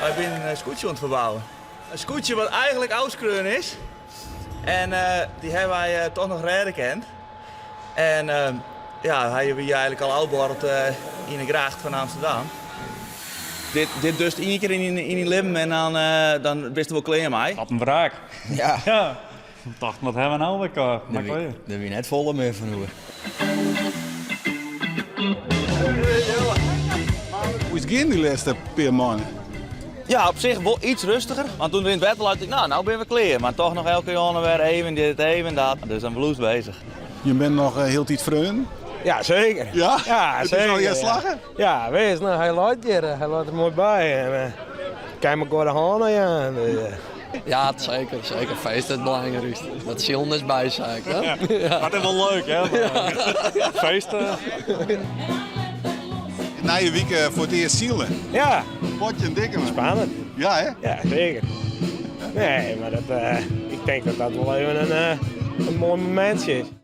Wij zijn een scootje aan het verbouwen. Een scootje wat eigenlijk Ouskreun is. En die hebben wij toch nog redden kent. En ja, hij hebben hier eigenlijk al uitgebracht in de gracht van Amsterdam. Dit dus 1 keer in je leven en dan bist je wel klaar mee. Wat een wraak. Ja, Ja. Ik dacht, wat hebben we nou weer? daar ben je net volle meer van hoe. Hoe is het gaan die laatste paar maanden? Ja, op zich wel iets rustiger. Want toen we in het bed lagen, nou ben we klaar. Maar toch nog elke jaar weer even dit, even dat. Dus dan bloes bezig. Je bent nog heel tijd vreun. Ja, zeker. Ja? Ja, Het zeker. is al je ja. slagen? Ja, wees, nou, hij laat hier. Hij laat er mooi bij. En, kijk maar de handen, ja. Ja, zeker. Zeker. Feest is het belangrijkste. Dat Sion is bij, zei ik. Hè? Ja. Maar het is wel leuk, hè? Feesten. Na je week voor het eerst zielen. Ja, Potje en dikke man. spannend. Ja, hè? Ja, zeker. Nee, maar dat, ik denk dat dat wel even een mooi momentje is.